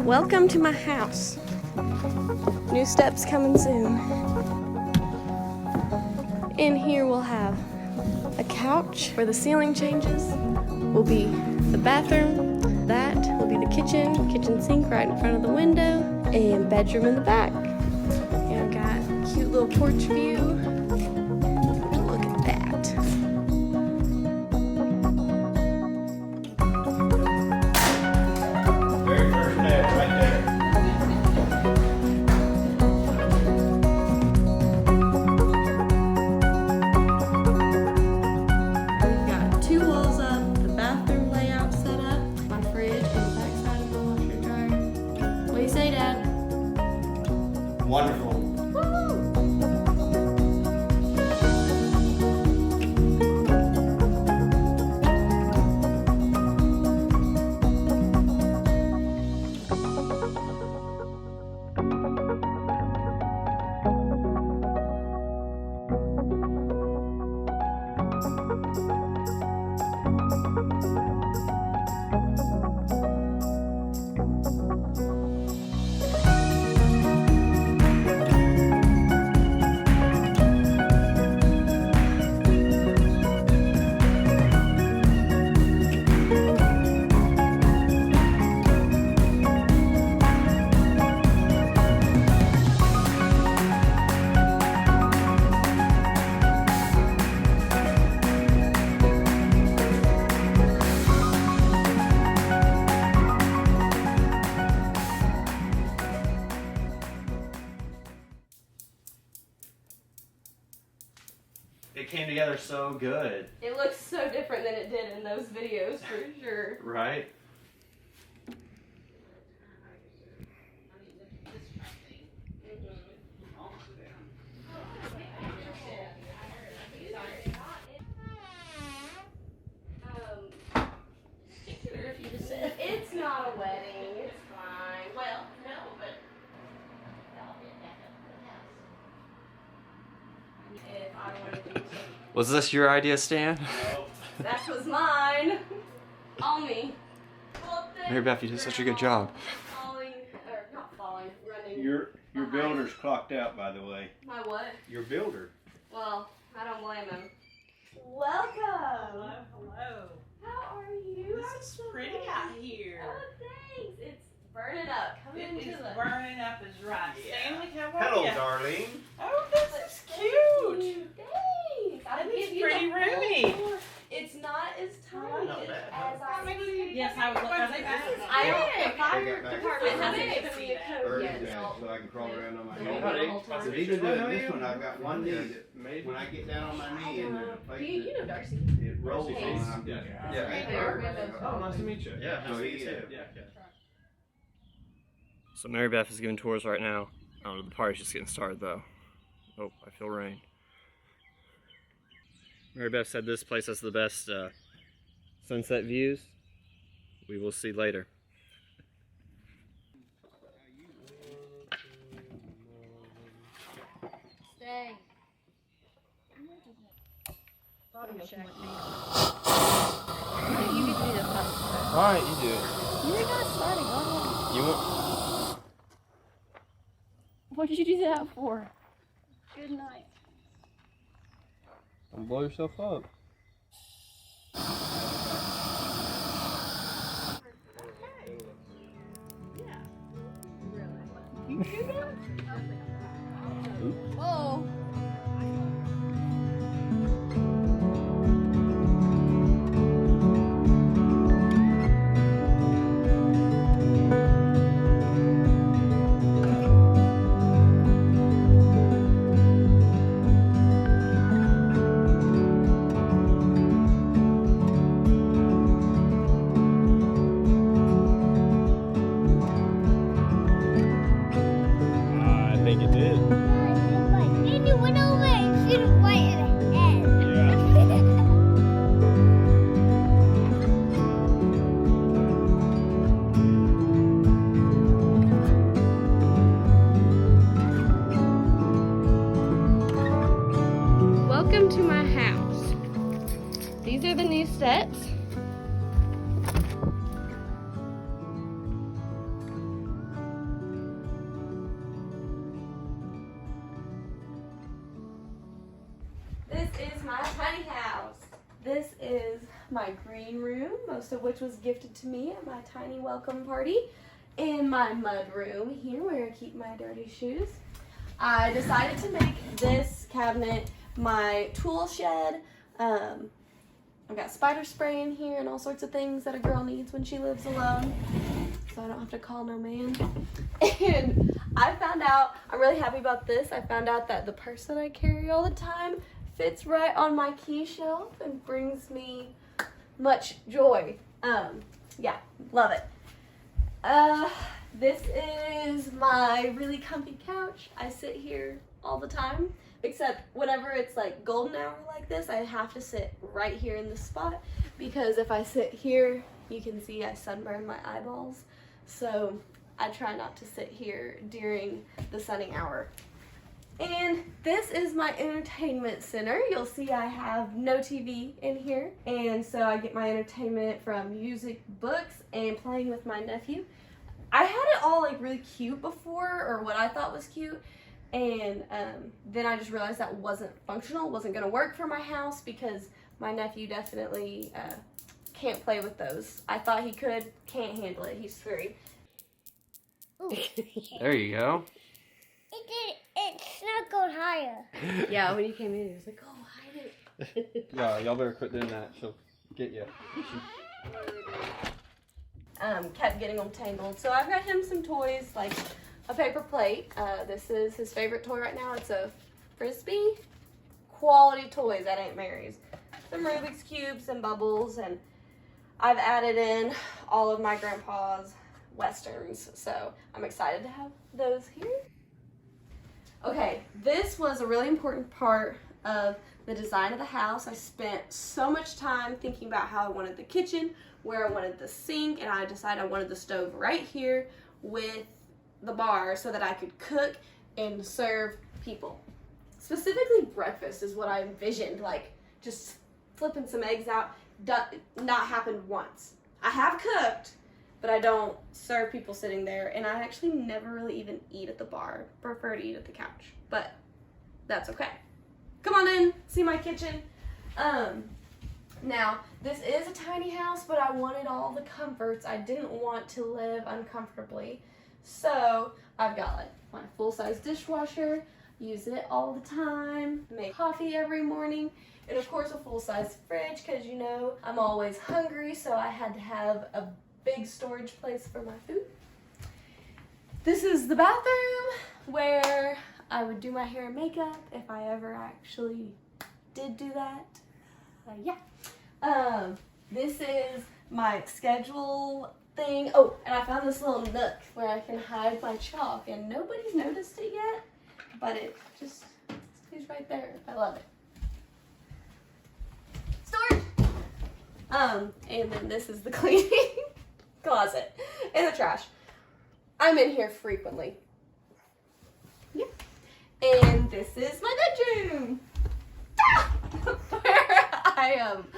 Welcome to my house. New steps coming soon. In here we'll have a couch where the ceiling changes. Will be the bathroom. That will be the kitchen sink right in front of the window, and bedroom in the back. And I've got a cute little porch view. Look at that. Very first step right there. We've got two walls up, the bathroom layout set up, my fridge, and the back side of the washer dryer. What do you say, Dad? Wonderful. It came together so good. It looks so different than it did in those videos, for sure. Right? It's not a wedding, it's fine. Well, no, but if I wanted to do something. Was this your idea, Stan? That was mine. On me. Mary Beth, you did such a good job. Falling, or not falling, running. Your builder's clocked out, by the way. My what? Your builder. Well, I don't blame him. Welcome. Hello, hello. How are you? This is pretty out here. Oh, thanks. It's burning up. Come It into is the. burning up is right. Stanley, how are Hello, you? darling. Oh, this is cute. Thanks. I'll And give it's you pretty the roomy. full tour. It's not as tiny Not bad. as I. Yes, I was looking at that. I don't. The fire back. department hasn't I given me a code Birdie yet, down, so. so I can crawl around on my They're knee. working the whole time. But even doing this one, I've got one knee that when I get down on my knee and there's a Do place you know Darcy? that it rolls on, Hey. I'm just Yeah. Right there. Oh, nice to meet you. Yeah, nice to meet you too. too. Yeah. So Mary Beth is giving tours right now. The party's just getting started though. Oh, I feel rain. Mary Beth said this place has the best sunset views. We will see later. Stay. You get to do the first. Alright, you do it. You're not starting. What? You want What did you do that for? Good night. don't blow yourself up. You can do that? Oh. my green room, most of which was gifted to me at my tiny welcome party, and my mud room here where I keep my dirty shoes. I decided to make this cabinet my tool shed. I've got spider spray in here and all sorts of things that a girl needs when she lives alone, so I don't have to call no man. And I found out, I'm really happy about this, I found out that the purse that I carry all the time fits right on my key shelf and brings me much joy. Yeah, love it. This is my really comfy couch. I sit here all the time, except whenever it's like golden hour like this, I have to sit right here in this spot, because if I sit here, you can see I sunburn my eyeballs. So I try not to sit here during the sunny hour. And this is my entertainment center. You'll see I have no TV in here, and so I get my entertainment from music, books, and playing with my nephew. I had it all like really cute before, or what I thought was cute, and then I just realized that wasn't functional, wasn't gonna work for my house, because my nephew definitely can't play with those. I thought he could, can't handle it, he's 3. There you go. It snuggled higher. Yeah, when you came in, he was like, oh, hide it. Yeah, y'all better quit doing that. She'll get you. Kept getting them tangled. So I've got him some toys, like a paper plate. This is his favorite toy right now. It's a Frisbee. Quality toys at Aunt Mary's. Some Rubik's Cubes and bubbles, and I've added in all of my grandpa's Westerns, so I'm excited to have those here. Okay, this was a really important part of the design of the house. I spent so much time thinking about how I wanted the kitchen, where I wanted the sink, and I decided I wanted the stove right here with the bar so that I could cook and serve people. Specifically breakfast is what I envisioned, like just flipping some eggs out. Not happened once. I have cooked, but I don't serve people sitting there, and I actually never really even eat at the bar. Prefer to eat at the couch, but that's okay. Come on in, see my kitchen. Now, this is a tiny house, but I wanted all the comforts. I didn't want to live uncomfortably. So I've got like my full-size dishwasher, use it all the time, make coffee every morning, and of course a full-size fridge, because you know I'm always hungry, so I had to have a big storage place for my food. This is the bathroom where I would do my hair and makeup if I ever actually did do that. This is my schedule thing. Oh, and I found this little nook where I can hide my chalk, and nobody's noticed it yet, but it just stays right there. I love it. Storage! And then this is the cleaning closet and the trash. I'm in here frequently. Yeah. And this is my bedroom. Where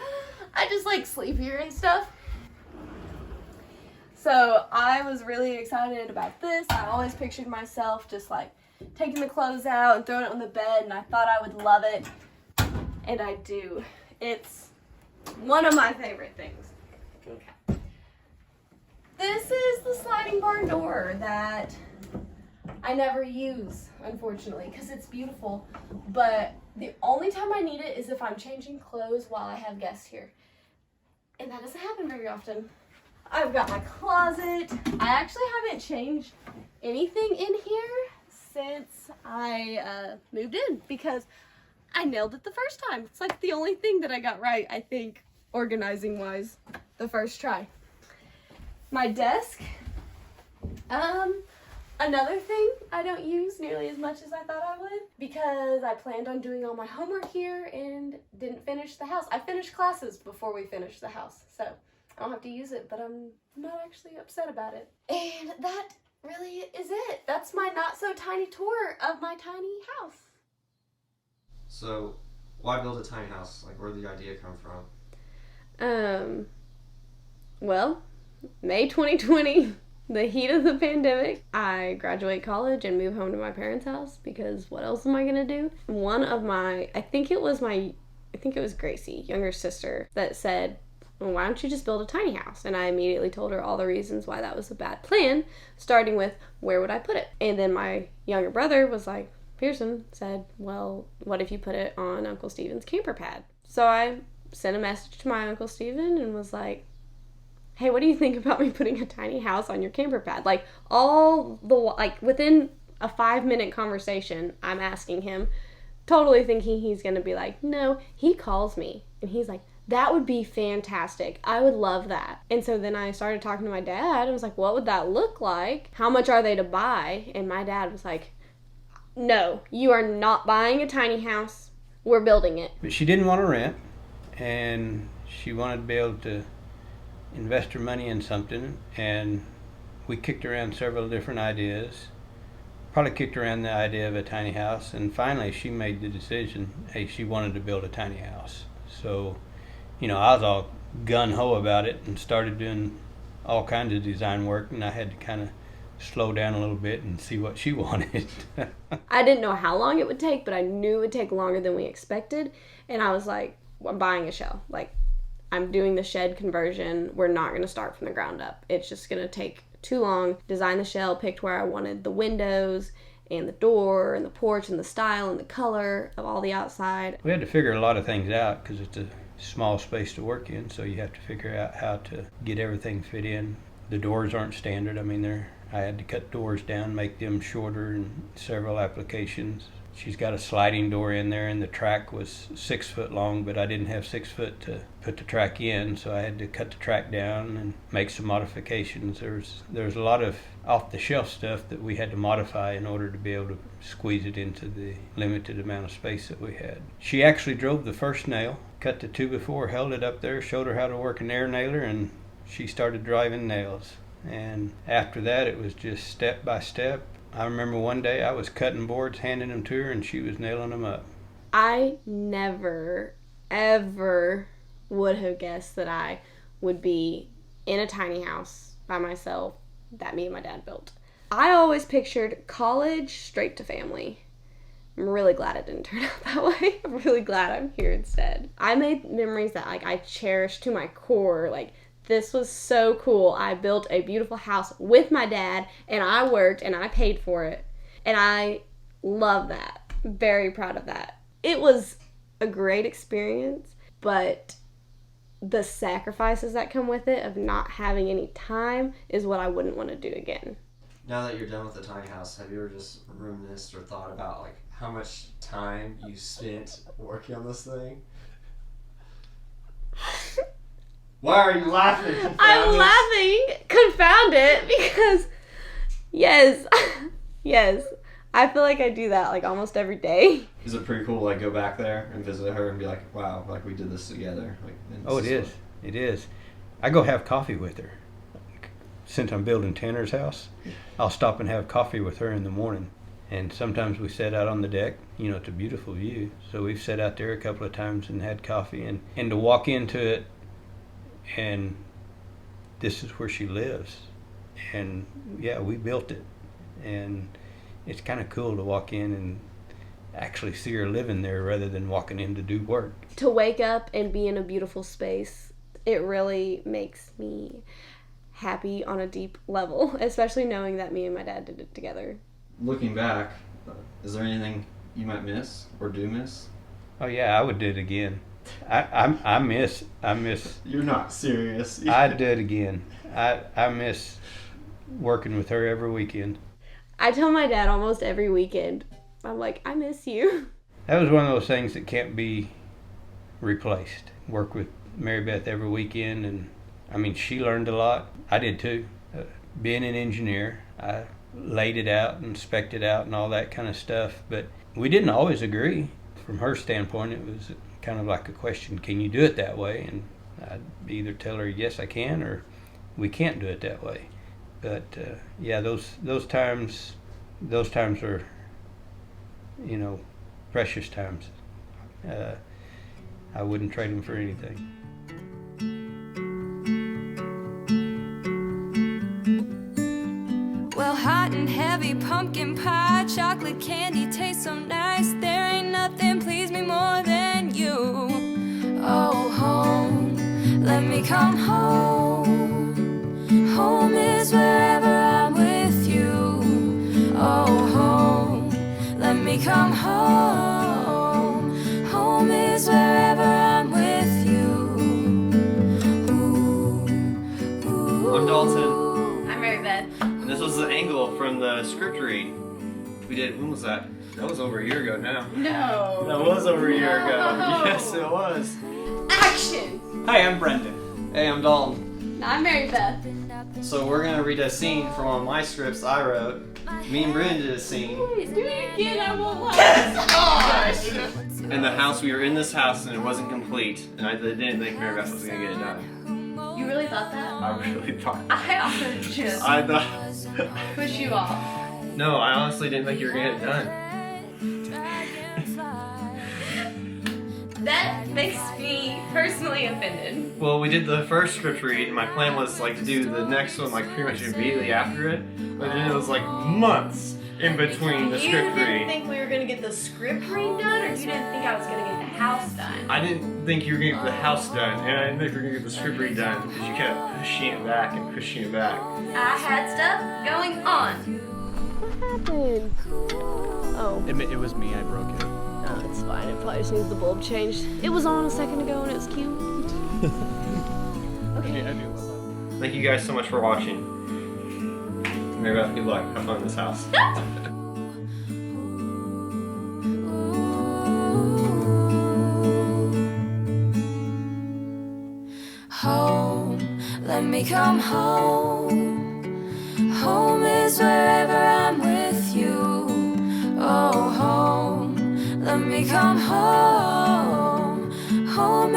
I just like sleep here and stuff. So I was really excited about this. I always pictured myself just like taking the clothes out and throwing it on the bed, and I thought I would love it. And I do. It's one of my favorite things. Okay. This is the sliding barn door that I never use, unfortunately, because it's beautiful. But the only time I need it is if I'm changing clothes while I have guests here. And that doesn't happen very often. I've got my closet. I actually haven't changed anything in here since I moved in, because I nailed it the first time. It's like the only thing that I got right, I think, organizing wise, the first try. My desk. Another thing I don't use nearly as much as I thought I would, because I planned on doing all my homework here and didn't finish the house. I finished classes before we finished the house, so I don't have to use it, but I'm not actually upset about it. And that really is it. That's my not so tiny tour of my tiny house. So, why build a tiny house? Like, where did the idea come from? Well, May 2020, the heat of the pandemic, I graduate college and move home to my parents' house, because what else am I gonna do? One of my, I think it was Gracie, younger sister, that said, well, why don't you just build a tiny house? And I immediately told her all the reasons why that was a bad plan, starting with, where would I put it? And then my younger brother was like, Pearson said, well, what if you put it on Uncle Steven's camper pad? So I sent a message to my Uncle Steven and was like, hey, what do you think about me putting a tiny house on your camper pad? Like, within a 5-minute conversation, I'm asking him, totally thinking he's going to be like, no. He calls me and he's like, that would be fantastic. I would love that. And so then I started talking to my dad and was like, what would that look like? How much are they to buy? And my dad was like, no, you are not buying a tiny house. We're building it. But she didn't want to rent, and she wanted to be able to invest her money in something, and we kicked around several different ideas. Probably kicked around the idea of a tiny house, and finally she made the decision, hey, she wanted to build a tiny house. So, you know, I was all gung-ho about it and started doing all kinds of design work, and I had to kind of slow down a little bit and see what she wanted. I didn't know how long it would take, but I knew it would take longer than we expected, and I was like, I'm buying a shell. Like, I'm doing the shed conversion. We're not going to start from the ground up. It's just going to take too long. Designed the shell, picked where I wanted the windows and the door and the porch and the style and the color of all the outside. We had to figure a lot of things out because it's a small space to work in, so you have to figure out how to get everything fit in. The doors aren't standard. I mean, I had to cut doors down, make them shorter in several applications. She's got a sliding door in there, and the track was 6 foot long, but I didn't have 6 foot to put the track in, so I had to cut the track down and make some modifications. There's a lot of off-the-shelf stuff that we had to modify in order to be able to squeeze it into the limited amount of space that we had. She actually drove the first nail, cut the 2x4, held it up there, showed her how to work an air nailer, and she started driving nails. And after that, it was just step by step. I remember one day I was cutting boards, handing them to her, and she was nailing them up. I never, ever would have guessed that I would be in a tiny house by myself that me and my dad built. I always pictured college straight to family. I'm really glad it didn't turn out that way. I'm really glad I'm here instead. I made memories that I cherish to my core. This was so cool. I built a beautiful house with my dad, and I worked, and I paid for it. And I love that. Very proud of that. It was a great experience, but the sacrifices that come with it of not having any time is what I wouldn't want to do again. Now that you're done with the tiny house, have you ever just reminisced or thought about how much time you spent working on this thing? Why are you laughing? I'm laughing, confound it, because yes, I feel like I do that almost every day. Is it pretty cool to go back there and visit her and be like, wow, we did this together? Oh, it is. It is. I go have coffee with her. Since I'm building Tanner's house, I'll stop and have coffee with her in the morning. And sometimes we sit out on the deck. It's a beautiful view. So we've sat out there a couple of times and had coffee. And to walk into it, and this is where she lives, and yeah, we built it, and it's kind of cool to walk in and actually see her living there rather than walking in to do work. To wake up and be in a beautiful space, it really makes me happy on a deep level, especially knowing that me and my dad did it together. Looking back, is there anything you might miss or do miss? Oh yeah, I would do it again. I miss. You're not serious. I'd do it again. I miss working with her every weekend. I tell my dad almost every weekend, I'm like, I miss you. That was one of those things that can't be replaced. Work with Mary Beth every weekend, and she learned a lot. I did too. Being an engineer, I laid it out and spec'd it out and all that kind of stuff, but we didn't always agree. From her standpoint, it was kind of like a question, can you do it that way? And I'd either tell her, yes, I can, or we can't do it that way. But yeah, those times are, precious times. I wouldn't trade them for anything. Well, hot and heavy pumpkin pie, chocolate candy tastes so nice. There ain't nothing please me more than you. Oh, home, let me me come home. Home is wherever I'm with you. Oh, home, let me come home. Home is wherever I'm with you. Ooh, ooh. I'm Dalton, I'm Mary Beth. and this was the angle from the script read. We did, when was that? That was over a year ago now. No. That was over a year ago. Yes, it was. Action! Hi, I'm Brendan. Hey, I'm Dalton. I'm Mary Beth. So we're gonna read a scene from one of my scripts I wrote. Me and Brendan did a scene. Do it again, I won't laugh. In the house, we were in this house and it wasn't complete, and I didn't think Mary Beth was gonna get it done. You really thought that? I really thought. I often just I thought. push you off. No, I honestly didn't think you were gonna get it done. That makes me personally offended. Well, we did the first script read, and my plan was like to do the next one like pretty much immediately after it, but then it was like months in between the You script didn't read. think we were gonna get the script read done, or you didn't think I was gonna get the house done? I didn't think you were gonna get the house done, and I didn't think you were gonna get the script read done because you kept pushing it back and pushing it back. I had stuff going on. What happened? Oh. It was me, I broke it. No, it's fine. It probably just needs the bulb changed. It was on a second ago and it was cute. Okay. I knew Thank you guys so much for watching. Mary Beth, good luck. Have fun in this house. Home, let me come home. Home is wherever I'm with you. Oh, home, let me come home. Home